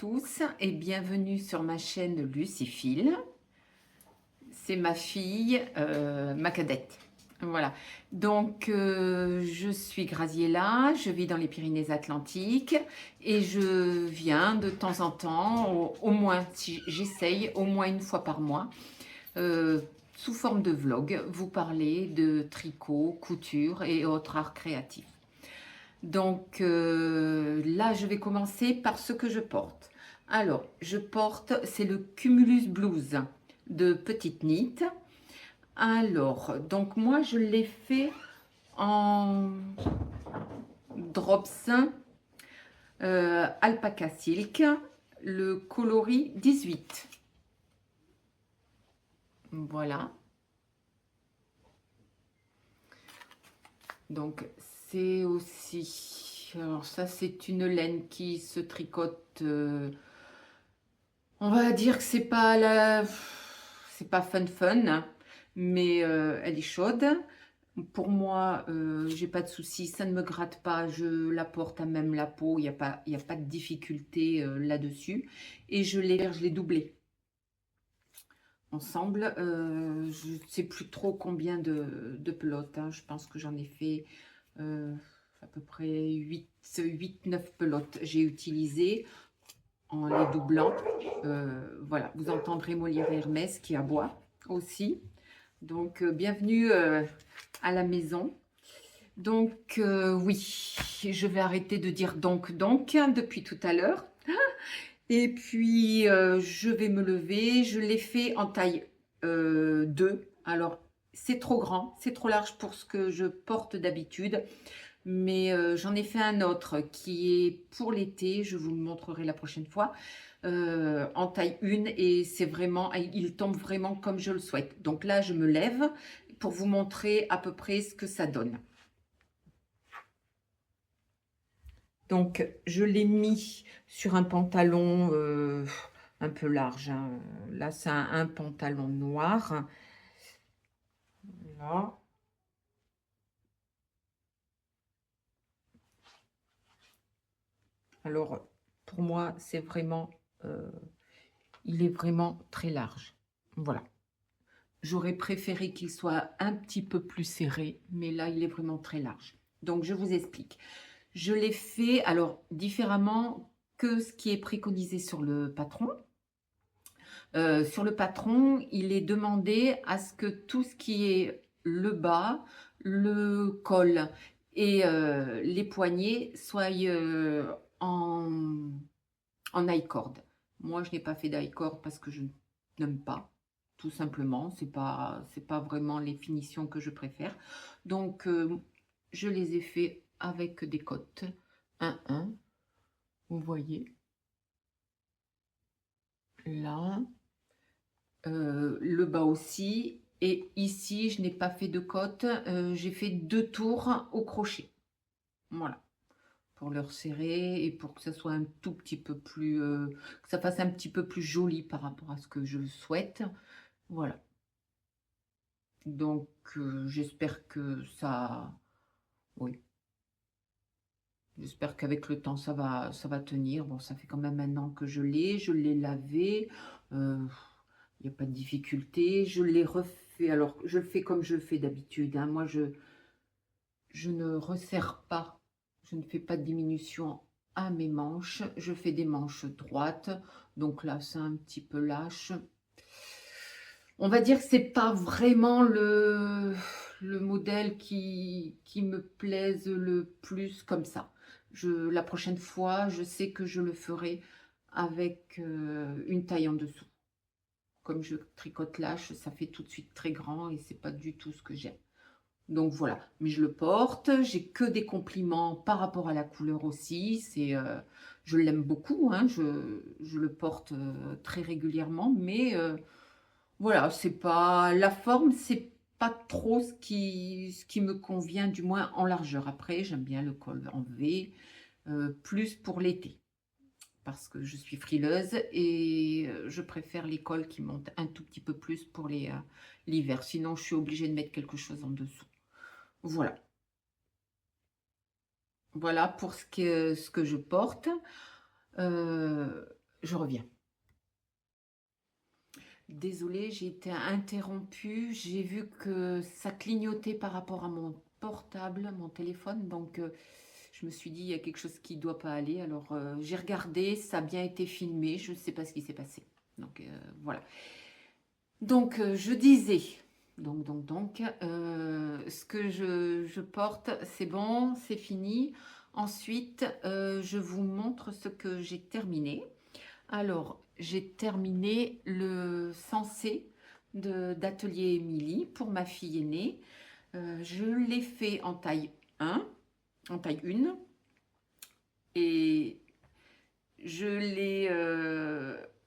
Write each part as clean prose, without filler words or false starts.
tous et bienvenue sur ma chaîne Lucifile. C'est ma fille, ma cadette. Voilà. Donc, je suis Graziella, je vis dans les Pyrénées-Atlantiques et je viens de temps en temps, au moins, si j'essaye, au moins une fois par mois, sous forme de vlog, vous parler de tricot, couture et autres arts créatifs. Donc là, je vais commencer par ce que je porte. Alors, je porte, c'est le Cumulus Blues de Petite Knit. Alors, donc moi, je l'ai fait en drops alpaca silk, le coloris 18. Voilà. Donc, c'est aussi... Alors ça, c'est une laine qui se tricote... on va dire que c'est pas fun, mais elle est chaude. Pour moi, j'ai pas de souci, ça ne me gratte pas, je la porte à même la peau, il y a pas de difficulté là-dessus. Et je l'ai doublée ensemble. Je ne sais plus trop combien de pelotes, hein. Je pense que j'en ai fait à peu près 8-9 pelotes. J'ai utilisé en les doublant. Voilà, vous entendrez Molière Hermès qui aboie aussi. Donc, bienvenue à la maison. Donc, oui, je vais arrêter de dire donc depuis tout à l'heure. Et puis, je vais me lever. Je l'ai fait en taille 2. Alors, c'est trop grand, c'est trop large pour ce que je porte d'habitude. Mais j'en ai fait un autre qui est pour l'été. Je vous le montrerai la prochaine fois. En taille 1 et c'est vraiment, il tombe vraiment comme je le souhaite. Donc là, je me lève pour vous montrer à peu près ce que ça donne. Donc, je l'ai mis sur un pantalon un peu large, hein. Là, c'est un pantalon noir. Là. Alors, pour moi, c'est vraiment... il est vraiment très large. Voilà. J'aurais préféré qu'il soit un petit peu plus serré, mais là, il est vraiment très large. Donc, je vous explique. Je l'ai fait, alors, différemment que ce qui est préconisé sur le patron. Sur le patron, il est demandé à ce que tout ce qui est le bas, le col et les poignets soient en I-cord. Moi, je n'ai pas fait d'I-cord parce que je n'aime pas, tout simplement. C'est pas vraiment les finitions que je préfère. Donc, je les ai fait avec des cottes 1-1. Vous voyez, là. Le bas aussi. Et ici, je n'ai pas fait de cotte. J'ai fait 2 tours au crochet. Voilà. Pour le resserrer et pour que ça soit un tout petit peu plus... que ça fasse un petit peu plus joli par rapport à ce que je souhaite. Voilà. Donc, j'espère que ça... Oui. J'espère qu'avec le temps, ça va tenir. Bon, ça fait quand même un an que je l'ai lavé. Il n'y a pas de difficulté. Je l'ai refait. Alors, je le fais comme je le fais d'habitude, hein. Moi, je ne resserre pas. Je ne fais pas de diminution à mes manches. Je fais des manches droites. Donc là, c'est un petit peu lâche. On va dire que c'est pas vraiment le modèle qui me plaise le plus comme ça. La prochaine fois, je sais que je le ferai avec une taille en dessous. Comme je tricote lâche, ça fait tout de suite très grand et c'est pas du tout ce que j'aime. Donc voilà, mais je le porte, j'ai que des compliments par rapport à la couleur aussi. Je l'aime beaucoup, hein, je le porte très régulièrement, mais voilà, c'est pas la forme, c'est pas trop ce qui me convient, du moins en largeur. Après, j'aime bien le col en V, plus pour l'été, parce que je suis frileuse et je préfère les cols qui montent un tout petit peu plus pour l'hiver. Sinon, je suis obligée de mettre quelque chose en dessous. Voilà. Voilà pour ce que je porte. Je reviens. Désolée, j'ai été interrompue. J'ai vu que ça clignotait par rapport à mon portable, mon téléphone. Donc, je me suis dit, il y a quelque chose qui ne doit pas aller. Alors, j'ai regardé, ça a bien été filmé. Je ne sais pas ce qui s'est passé. Donc, voilà. Donc, je disais, ce que je porte, c'est bon, c'est fini. Ensuite, je vous montre ce que j'ai terminé. Alors, j'ai terminé le sensé d'Atelier Émilie pour ma fille aînée. Je l'ai fait en taille 1, en taille 1. Et je l'ai...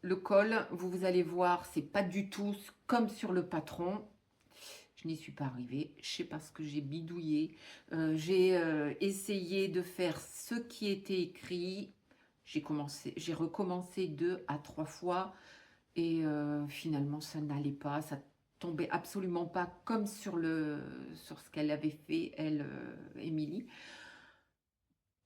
le col, vous allez voir, c'est pas du tout comme sur le patron. Je n'y suis pas arrivée. Je sais pas ce que j'ai bidouillé. J'ai essayé de faire ce qui était écrit. J'ai recommencé 2 à 3 fois et finalement ça n'allait pas. Ça tombait absolument pas comme sur ce qu'elle avait fait, elle, Émilie.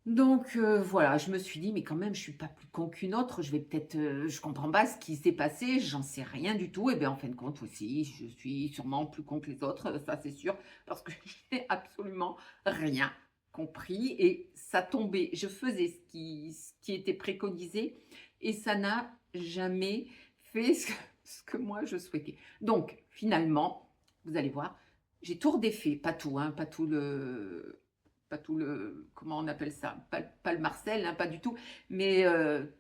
Donc voilà, je me suis dit, mais quand même, je suis pas plus con qu'une autre, je vais peut-être, je comprends pas ce qui s'est passé, j'en sais rien du tout. Et bien en fin de compte aussi, je suis sûrement plus con que les autres, ça c'est sûr, parce que je n'ai absolument rien compris. Et ça tombait, je faisais ce qui était préconisé, et ça n'a jamais fait ce que moi je souhaitais. Donc finalement, vous allez voir, j'ai tout redéfait, pas tout, hein, pas tout le, comment on appelle ça, pas le Marcel, hein, pas du tout, mais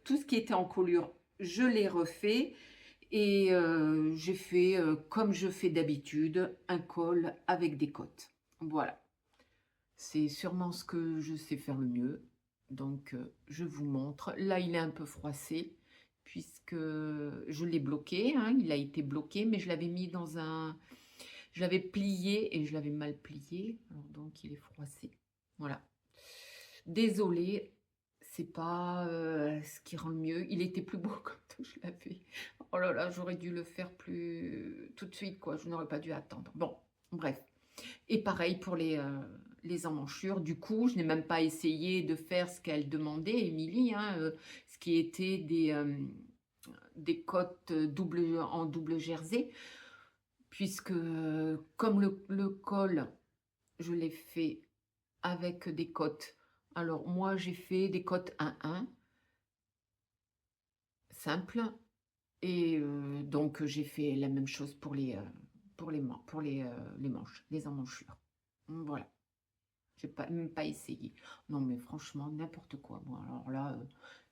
tout ce qui était en colure, je l'ai refait et j'ai fait comme je fais d'habitude, un col avec des côtes. Voilà, c'est sûrement ce que je sais faire le mieux. Donc je vous montre. Là, il est un peu froissé puisque je l'ai bloqué, hein, il a été bloqué, mais je l'avais mis dans un... Je l'avais plié et je l'avais mal plié, alors donc il est froissé. Voilà. Désolée, c'est pas ce qui rend le mieux. Il était plus beau quand je l'avais. Oh là là, j'aurais dû le faire plus tout de suite, quoi. Je n'aurais pas dû attendre. Bon, bref. Et pareil pour les emmanchures. Du coup, je n'ai même pas essayé de faire ce qu'elle demandait, Émilie, hein, ce qui était des côtes en double jersey, puisque comme le col, je l'ai fait avec des côtes. Alors, moi, j'ai fait des côtes 1-1, simples. Et donc, j'ai fait la même chose pour les manches, les emmanchures. Voilà. J'ai même pas essayé. Non, mais franchement, n'importe quoi. Bon, alors là,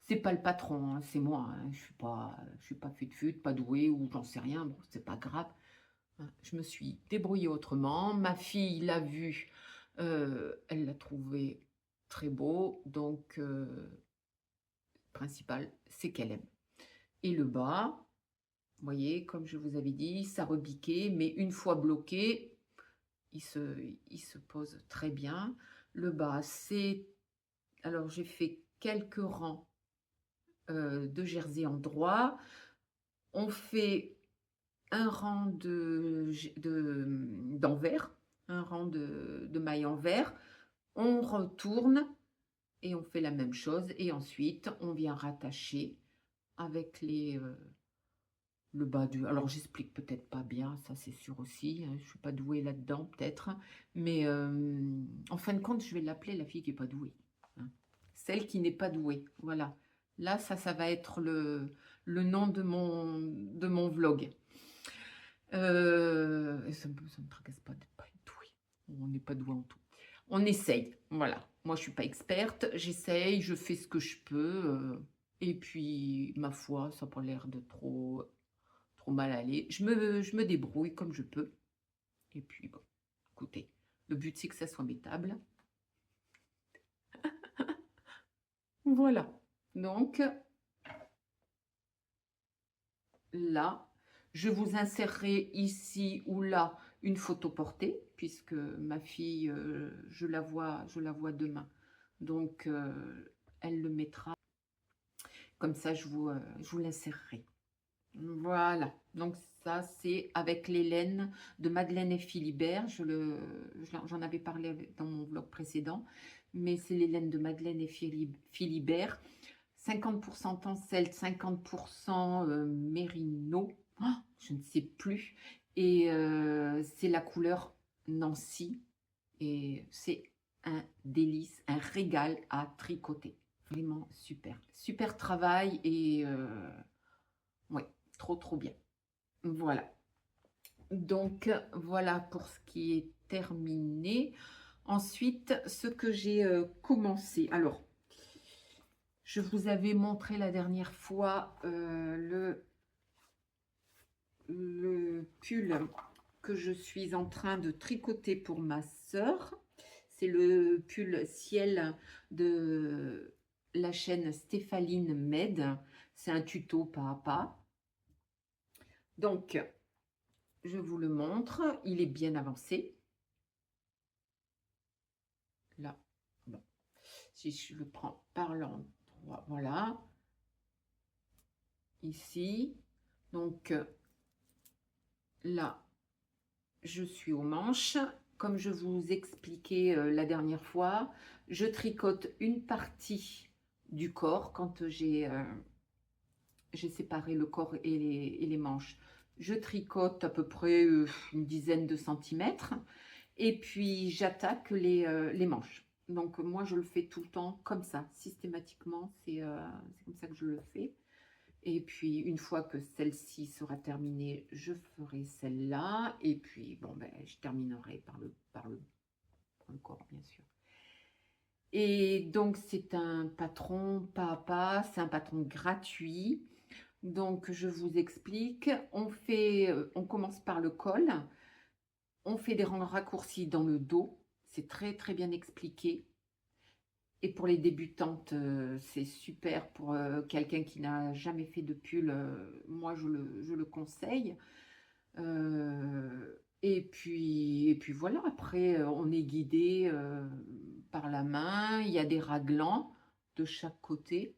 c'est pas le patron, hein, c'est moi. Hein. Je suis pas fut pas douée ou j'en sais rien. Bon, c'est pas grave. Hein. Je me suis débrouillée autrement. Ma fille l'a vu. Elle l'a trouvé très beau. Donc, principal, c'est qu'elle aime. Et le bas, vous voyez, comme je vous avais dit, ça rebiquait, mais une fois bloqué, il se pose très bien. Le bas, c'est... Alors, j'ai fait quelques rangs de jersey en droit. On fait un rang d'envers, un rang de mailles en vert. On retourne et on fait la même chose. Et ensuite, on vient rattacher avec le bas du... Alors, j'explique peut-être pas bien, ça c'est sûr aussi. Hein, je suis pas douée là-dedans, peut-être. Mais en fin de compte, je vais l'appeler la fille qui est pas douée. Hein. Celle qui n'est pas douée. Voilà. Là, ça va être le nom de mon vlog. Ça me tracasse pas d'être pas douée. On n'est pas doué en tout. On essaye. Voilà. Moi, je suis pas experte. J'essaye, je fais ce que je peux. Et puis, ma foi, ça n'a pas l'air de trop mal aller. Je me débrouille comme je peux. Et puis, bon, écoutez, le but, c'est que ça soit mettable. Voilà. Donc, là, je vous insérerai ici ou là une photo portée, puisque ma fille, je la vois demain. Donc, elle le mettra. Comme ça, je vous l'insérerai. Voilà, donc ça c'est avec les laines de Madeleine et Philibert. J'en avais parlé dans mon vlog précédent, mais c'est les laines de Madeleine et Philibert. 50% tencel, 50% mérino, oh, je ne sais plus. Et c'est la couleur Nancy. Et c'est un délice, un régal à tricoter. Vraiment super. Super travail et ouais, trop trop bien. Voilà. Donc voilà pour ce qui est terminé. Ensuite, ce que j'ai commencé. Alors, je vous avais montré la dernière fois le pull que je suis en train de tricoter pour ma sœur. C'est le pull ciel de la chaîne Stéphaline Med. C'est un tuto pas à pas. Donc, je vous le montre. Il est bien avancé. Là, bon. Si je le prends par l'endroit, voilà. Ici. Donc, là, je suis aux manches. Comme je vous expliquais la dernière fois, je tricote une partie du corps quand j'ai séparé le corps et les manches. Je tricote à peu près une dizaine de centimètres et puis j'attaque les manches. Donc moi je le fais tout le temps comme ça, systématiquement, c'est comme ça que je le fais. Et puis, une fois que celle-ci sera terminée, je ferai celle-là. Et puis, bon, ben, je terminerai par le corps, bien sûr. Et donc, c'est un patron pas à pas, c'est un patron gratuit. Donc, je vous explique. On commence par le col. On fait des raccourcis dans le dos. C'est très, très bien expliqué. Et pour les débutantes, c'est super. Pour quelqu'un qui n'a jamais fait de pull, moi je le conseille. Et puis voilà, après on est guidé par la main. Il y a des raglans de chaque côté.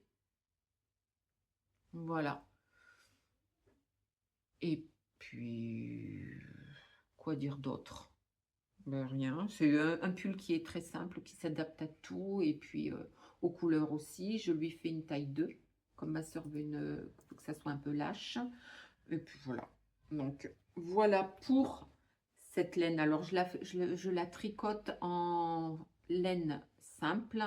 Voilà. Et puis, quoi dire d'autre? Ben, rien. C'est un pull qui est très simple, qui s'adapte à tout et puis aux couleurs aussi. Je lui fais une taille 2, comme ma soeur veut que ça soit un peu lâche. Et puis voilà. Donc voilà pour cette laine. Alors je la tricote en laine simple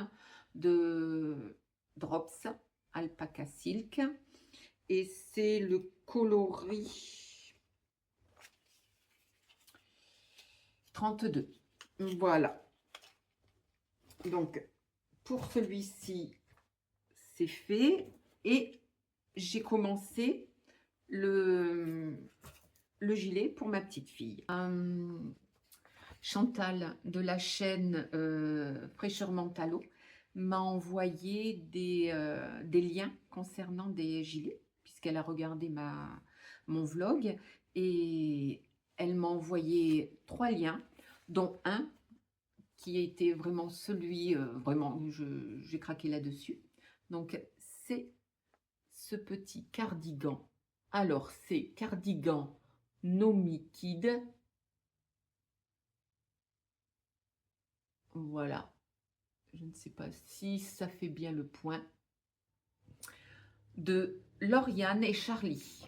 de Drops Alpaca Silk. Et c'est le coloris 32. Voilà. Donc, pour celui-ci, c'est fait. Et j'ai commencé le gilet pour ma petite fille. Chantal de la chaîne Fraîcheur Mentalo m'a envoyé des liens concernant des gilets, puisqu'elle a regardé mon vlog. Et elle m'a envoyé 3 liens, dont un qui était vraiment celui, vraiment, j'ai craqué là-dessus. Donc, c'est ce petit cardigan. Alors, c'est cardigan Nomi Kid. Voilà. Je ne sais pas si ça fait bien le point. De Lauriane et Charlie.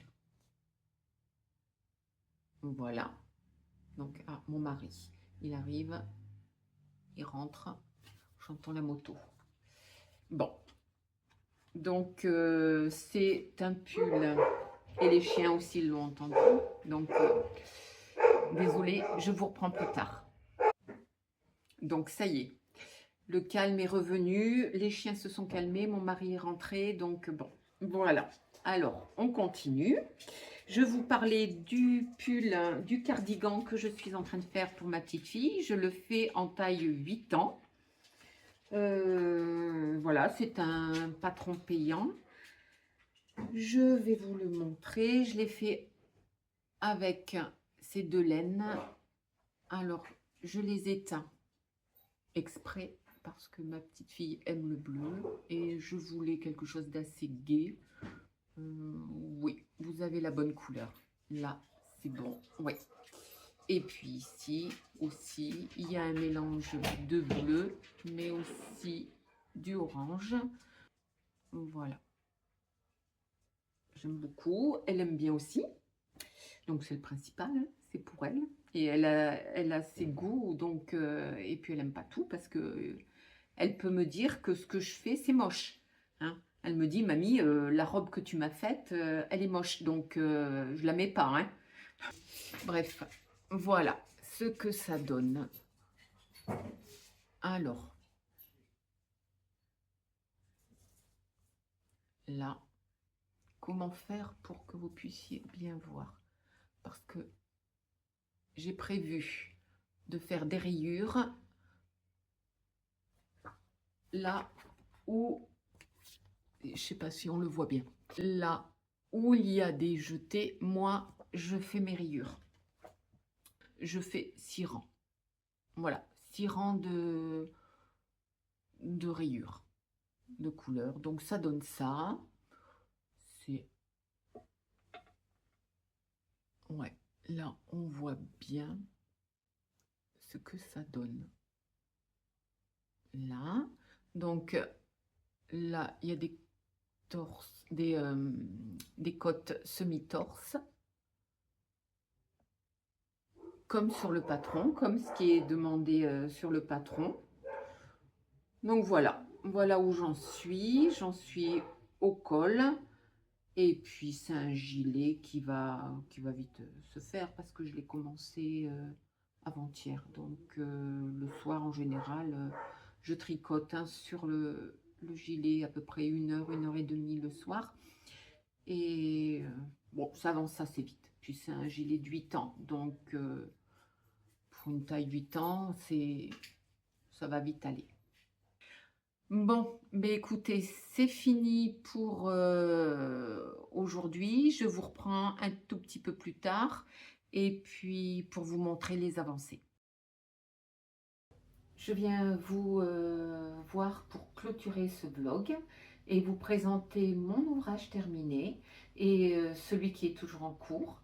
Voilà. Donc, ah, mon mari, il arrive. Il rentre. Chantons la moto. Bon. Donc, c'est un pull. Et les chiens aussi l'ont entendu. Donc, désolée, je vous reprends plus tard. Donc, ça y est. Le calme est revenu. Les chiens se sont calmés. Mon mari est rentré. Donc, bon, voilà. Alors, on continue. Je vous parlais du pull, du cardigan que je suis en train de faire pour ma petite fille. Je le fais en taille 8 ans. Voilà, c'est un patron payant. Je vais vous le montrer. Je l'ai fait avec ces 2 laines. Alors, je les éteins exprès parce que ma petite fille aime le bleu et je voulais quelque chose d'assez gai. Oui, vous avez la bonne couleur. Là, c'est bon. Oui. Et puis ici aussi, il y a un mélange de bleu, mais aussi du orange. Voilà. j'aime beaucoup. Elle aime bien aussi. Donc c'est le principal, hein, c'est pour elle. Et elle a ses goûts, donc, et puis elle aime pas tout parce que elle peut me dire que ce que je fais, c'est moche. Hein. Elle me dit, mamie, la robe que tu m'as faite, elle est moche, donc je la mets pas. Hein. Bref, voilà ce que ça donne. Alors, là, comment faire pour que vous puissiez bien voir? Parce que j'ai prévu de faire des rayures là où, je sais pas si on le voit bien, là où il y a des jetés, moi je fais mes rayures. Je fais 6 rangs. Voilà, 6 rangs de rayures de couleurs. Donc ça donne ça. C'est, ouais, là on voit bien ce que ça donne. Là, donc là il y a des torses, des côtes semi-torses, comme sur le patron, comme ce qui est demandé sur le patron. Donc voilà, voilà où j'en suis au col. Et puis c'est un gilet qui va vite se faire parce que je l'ai commencé avant-hier. Donc le soir en général, je tricote hein, sur le gilet à peu près 1 heure et demie le soir. Et bon, ça avance assez vite. Puis c'est un gilet de 8 ans. Donc pour une taille 8 ans, ça va vite aller. Bon, ben écoutez, c'est fini pour aujourd'hui. Je vous reprends un tout petit peu plus tard et puis pour vous montrer les avancées. Je viens vous voir pour clôturer ce vlog et vous présenter mon ouvrage terminé et celui qui est toujours en cours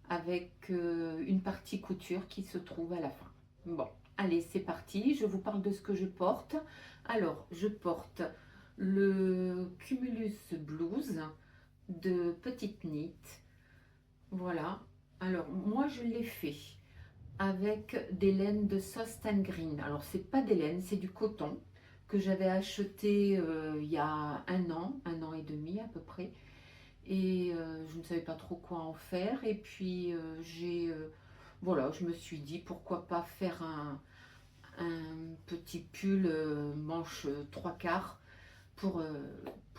avec une partie couture qui se trouve à la fin. Bon, allez, c'est parti. Je vous parle de ce que je porte. Alors, je porte le Cumulus Blues de Petite Knit. Voilà. Alors, moi, je l'ai fait avec des laines de Soft and Green. Alors, c'est pas des laines, c'est du coton que j'avais acheté il y a un an et demi à peu près. Et je ne savais pas trop quoi en faire. Et puis, voilà, je me suis dit pourquoi pas faire un petit pull manche 3/4 pour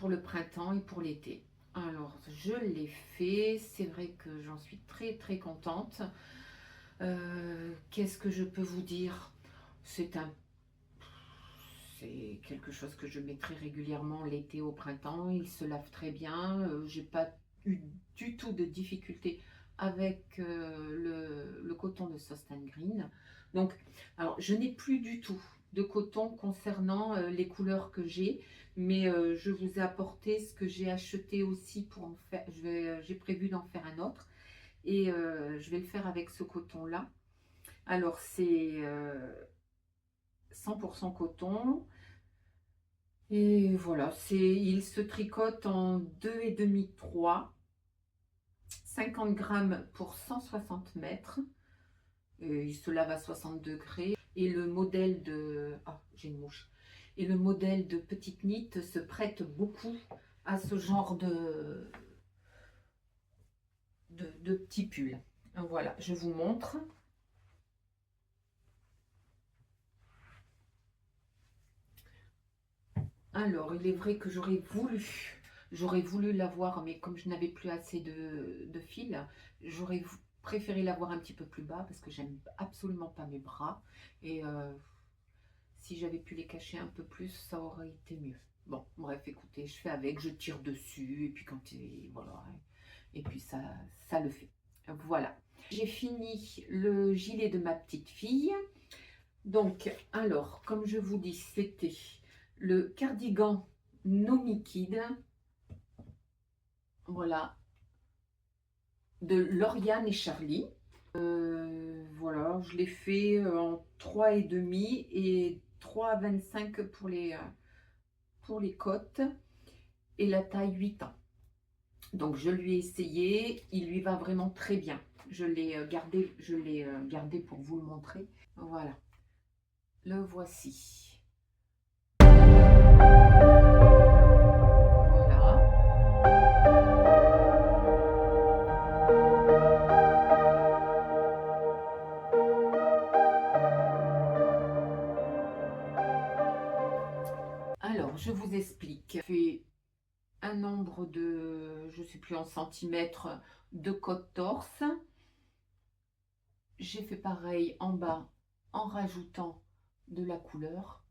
le printemps et pour l'été. Alors, je l'ai fait. C'est vrai que j'en suis très très contente. Qu'est-ce que je peux vous dire? C'est quelque chose que je mettrai régulièrement l'été au printemps. Il se lave très bien. J'ai pas eu du tout de difficulté avec le coton de Soft and Green. Donc, alors je n'ai plus du tout de coton concernant les couleurs que j'ai, mais je vous ai apporté ce que j'ai acheté aussi pour en faire. J'ai prévu d'en faire un autre et je vais le faire avec ce coton là. Alors c'est 100% coton. Et voilà, il se tricote en 2,5 3, 50 grammes pour 160 mètres. Il se lave à 60 degrés. Et le modèle de... Ah, j'ai une mouche. Et le modèle de Petite Knit se prête beaucoup à ce genre de petits pulls. Voilà, je vous montre. Alors, il est vrai que j'aurais voulu l'avoir, mais comme je n'avais plus assez de fil, j'aurais préféré l'avoir un petit peu plus bas parce que j'aime absolument pas mes bras. Et si j'avais pu les cacher un peu plus, ça aurait été mieux. Bon, bref, écoutez, je fais avec, je tire dessus, et puis voilà, et puis ça le fait. Voilà. J'ai fini le gilet de ma petite fille. Donc, alors, comme je vous dis, c'était le cardigan Nomi Kid, voilà, de Lauriane et Charlie. Voilà, je l'ai fait en 3,5 et 3,25 pour les côtes et la taille 8 ans. Donc je lui ai essayé, il lui va vraiment très bien. Je l'ai gardé pour vous le montrer. Voilà, le voici. Voilà. Alors, je vous explique. Je fais un nombre de, je ne sais plus en centimètres, de côte torse. J'ai fait pareil en bas en rajoutant de la couleur.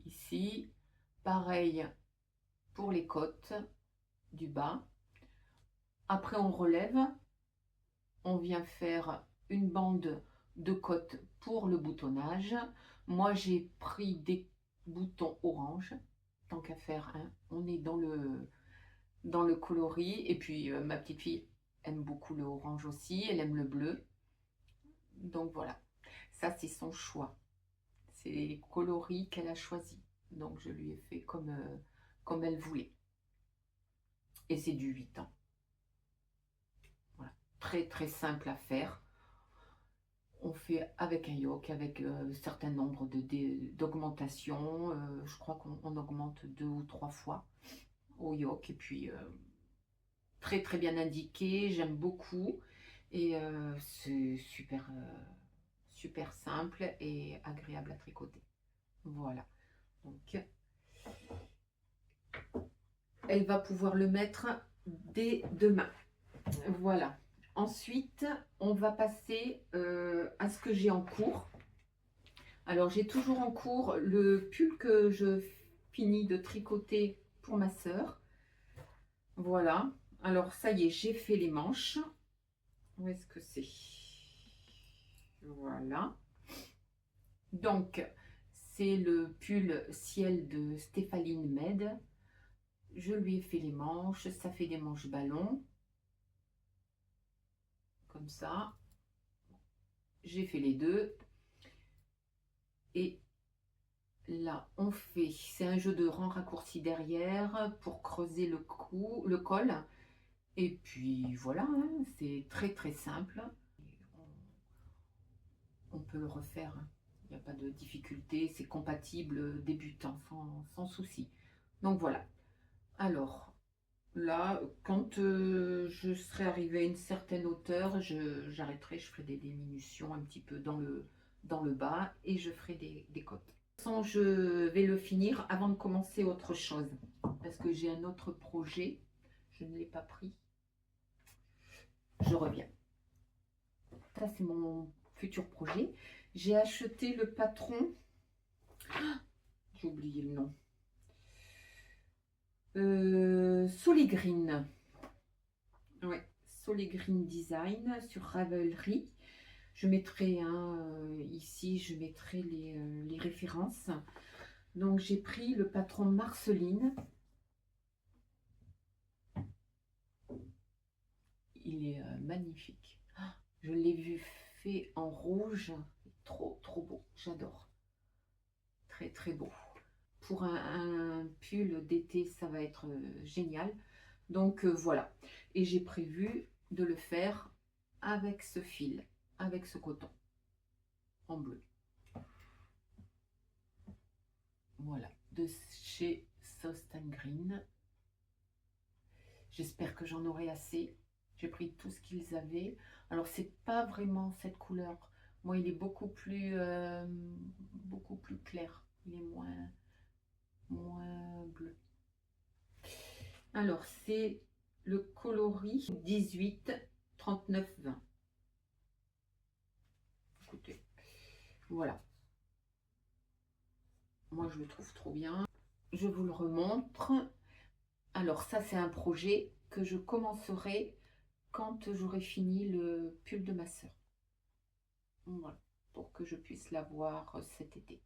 Ici, pareil pour les côtes du bas. Après, on relève. On vient faire une bande de côte pour le boutonnage. Moi, j'ai pris des boutons orange. Tant qu'à faire, hein, on est dans le coloris. Et puis, ma petite fille aime beaucoup le orange aussi. Elle aime le bleu. Donc voilà, ça c'est son choix. C'est les coloris qu'elle a choisi. Donc je lui ai fait comme elle voulait. Et c'est du 8 ans. Voilà. Très très simple à faire. On fait avec un yoke, avec un certain nombre d'augmentations. Je crois qu'on augmente 2 ou 3 fois au yoke. Et puis très très bien indiqué, j'aime beaucoup. Et c'est super, super simple et agréable à tricoter. Voilà. Donc elle va pouvoir le mettre dès demain. Voilà. Ensuite, on va passer à ce que j'ai en cours. Alors, j'ai toujours en cours le pull que je finis de tricoter pour ma sœur. Voilà. Alors, ça y est, j'ai fait les manches. Où est-ce que c'est? Voilà. Donc, c'est le pull ciel de Stéphanie Med. Je lui ai fait les manches. Ça fait des manches ballon. Comme ça. J'ai fait les deux. Et là, on fait, c'est un jeu de rang raccourci derrière pour creuser le cou, le col. Et puis voilà, hein, c'est très très simple. On peut le refaire, hein. Il n'y a pas de difficulté, c'est compatible débutant sans souci. Donc voilà. Alors là, quand je serai arrivée à une certaine hauteur, j'arrêterai, je ferai des diminutions un petit peu dans le bas et je ferai des côtes. Je vais le finir avant de commencer autre chose parce que j'ai un autre projet, je ne l'ai pas pris, je reviens. Ça c'est mon futur projet. J'ai acheté le patron, j'ai oublié le nom, Soligreen, ouais, Soligreen Design sur Ravelry. Je mettrai ici, je mettrai les références. Donc j'ai pris le patron Marceline. Il est magnifique. Je l'ai vu fait en rouge. Trop, trop beau. J'adore. Très, très beau. Pour un pull d'été, ça va être génial. Donc voilà. Et j'ai prévu de le faire avec ce fil, avec ce coton en bleu. Voilà. De chez Soft & Green. J'espère que j'en aurai assez. J'ai pris tout ce qu'ils avaient. Alors, c'est pas vraiment cette couleur. Moi, il est beaucoup plus clair. Il est moins bleu. Alors, c'est le coloris 18 39 20. Écoutez, voilà. Moi, je le trouve trop bien. Je vous le remontre. Alors, ça, c'est un projet que je commencerai quand j'aurai fini le pull de ma soeur. Voilà, pour que je puisse l'avoir cet été.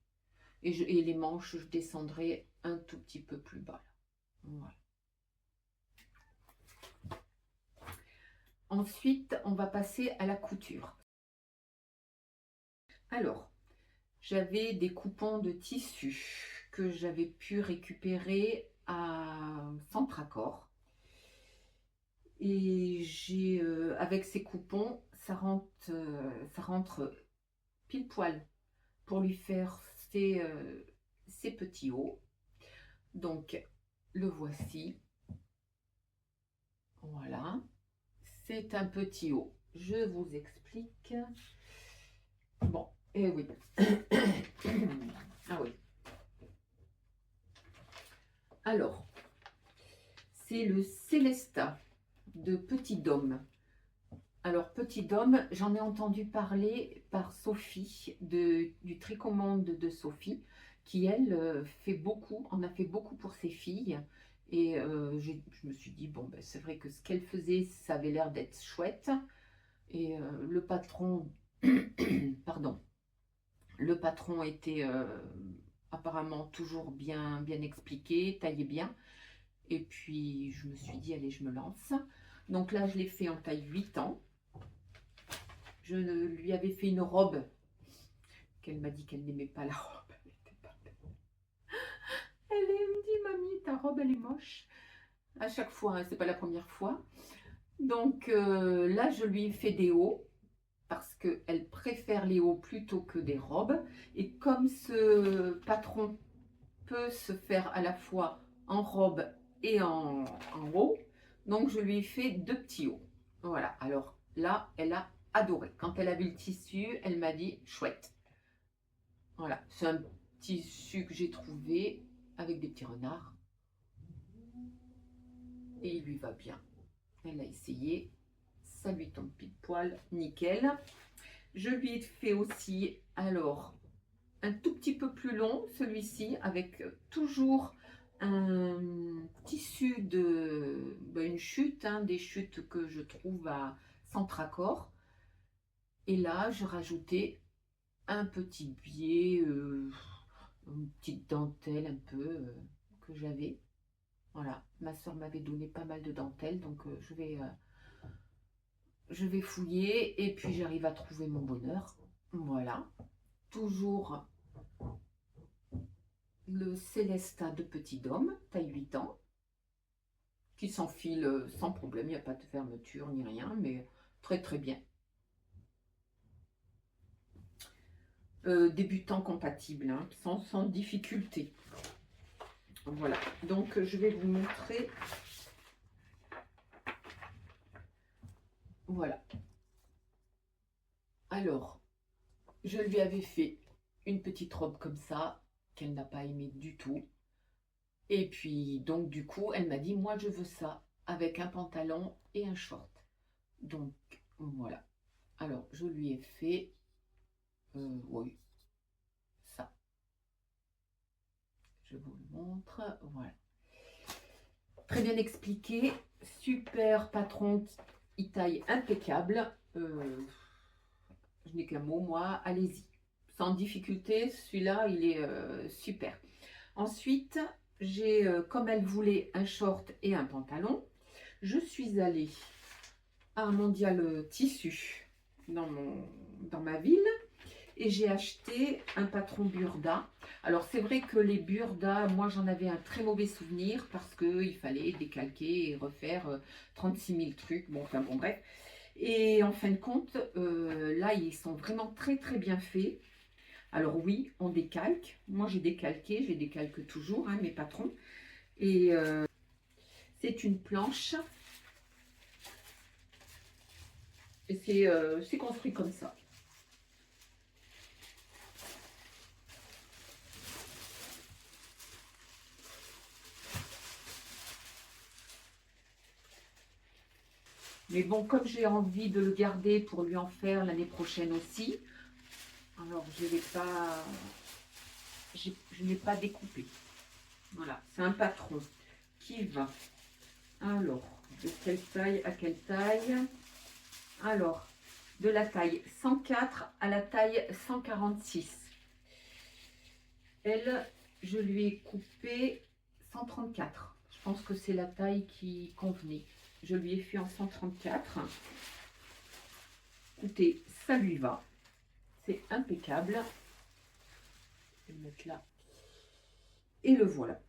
Et les manches, je descendrai un tout petit peu plus bas. Voilà. Ensuite, on va passer à la couture. Alors, j'avais des coupons de tissu que j'avais pu récupérer à Centracor. Et j'ai, avec ces coupons, ça rentre pile poil pour lui faire ses petits hauts. Donc, le voici. Voilà. C'est un petit haut. Je vous explique. Bon, et oui. Ah oui. Alors, c'est le Célesta de Petit Dôme. Alors, Petit Dôme, j'en ai entendu parler par Sophie, du Tricommande de Sophie, qui, elle, en a fait beaucoup pour ses filles. Et je me suis dit, bon, ben, c'est vrai que ce qu'elle faisait, ça avait l'air d'être chouette. Et le patron, pardon, le patron était apparemment toujours bien expliqué, taillé bien. Et puis, je me suis dit, allez, je me lance. Donc là, je l'ai fait en taille 8 ans. Je lui avais fait une robe qu'elle m'a dit qu'elle n'aimait pas la robe. Elle était pas belle. Me dit, mamie, ta robe, elle est moche. À chaque fois, hein, c'est pas la première fois. Donc là, je lui ai fait des hauts parce qu'elle préfère les hauts plutôt que des robes. Et comme ce patron peut se faire à la fois en robe et en haut, donc je lui ai fait 2 petits hauts. Voilà, alors là, elle a adoré. Quand elle a vu le tissu, elle m'a dit chouette. Voilà, c'est un tissu que j'ai trouvé avec des petits renards. Et il lui va bien. Elle a essayé, ça lui tombe pile poil, nickel. Je lui ai fait aussi, alors, un tout petit peu plus long, celui-ci, avec toujours un tissu une chute, hein, des chutes que je trouve à Centracor. Et là, je rajoutais un petit biais, une petite dentelle un peu que j'avais. Voilà, ma soeur m'avait donné pas mal de dentelle, donc je vais fouiller et puis j'arrive à trouver mon bonheur. Voilà, toujours le Célesta de Petit Dôme, taille 8 ans, qui s'enfile sans problème, il n'y a pas de fermeture ni rien, mais très très bien. Débutant compatible, hein, sans difficulté. Voilà, donc je vais vous montrer. Voilà. Alors, je lui avais fait une petite robe comme ça, qu'elle n'a pas aimé du tout. Et puis, donc, du coup, elle m'a dit, moi, je veux ça, avec un pantalon et un short. Donc, voilà. Alors, je lui ai fait, oui, ça. Je vous le montre, voilà. Très bien expliqué, super patron, il taille impeccable. Je n'ai qu'un mot, moi, allez-y. Sans difficulté, celui-là, il est super. Ensuite, j'ai, comme elle voulait un short et un pantalon, je suis allée à un mondial tissu dans ma ville et j'ai acheté un patron Burda. Alors c'est vrai que les Burda, moi j'en avais un très mauvais souvenir parce qu'il fallait décalquer et refaire 36 000 trucs, bon enfin bon bref. Et en fin de compte, là ils sont vraiment très très bien faits. Alors oui, on décalque. Moi j'ai décalqué, je les décalque toujours, hein, mes patrons. Et c'est une planche. Et c'est construit comme ça. Mais bon, comme j'ai envie de le garder pour lui en faire l'année prochaine aussi, alors je n'ai pas découpé. Voilà, c'est un patron qui va. Alors, de quelle taille à quelle taille? Alors, de la taille 104 à la taille 146. Elle, je lui ai coupé 134. Je pense que c'est la taille qui convenait. Je lui ai fait en 134. Écoutez, ça lui va. C'est impeccable. Je vais le mettre là. Et le voilà.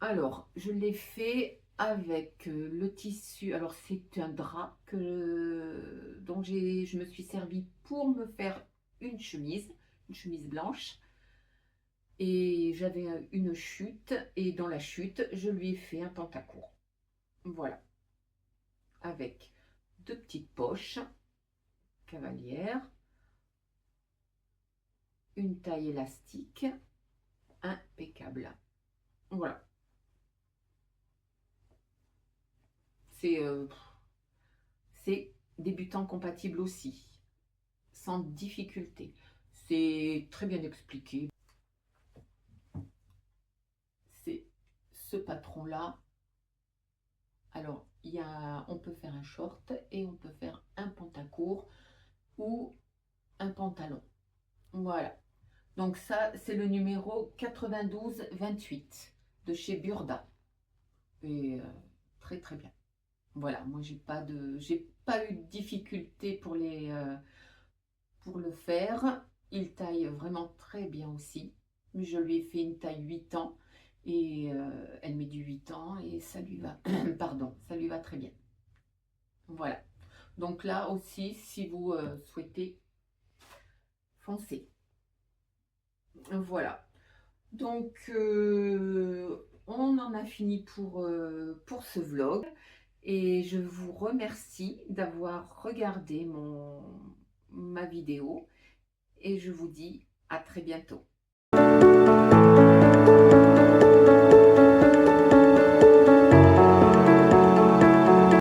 Alors, je l'ai fait avec le tissu. Alors c'est un drap dont je me suis servi pour me faire une chemise blanche. Et j'avais une chute, et dans la chute, je lui ai fait un pantacourt. Voilà, avec deux petites poches cavalières, une taille élastique, impeccable. Voilà, c'est débutant compatible aussi, sans difficulté. C'est très bien expliqué. C'est ce patron-là. Alors, on peut faire un short et on peut faire un pantacourt ou un pantalon. Voilà. Donc ça, c'est le numéro 9228 de chez Burda. Et très très bien. Voilà, moi j'ai pas eu de difficulté pour le faire. Il taille vraiment très bien aussi. Je lui ai fait une taille 8 ans et elle met du 8 ans et ça lui va, pardon, ça lui va très bien. Voilà. Donc là aussi, si vous souhaitez foncer. Voilà. Donc, on en a fini pour ce vlog et je vous remercie d'avoir regardé ma vidéo et je vous dis à très bientôt.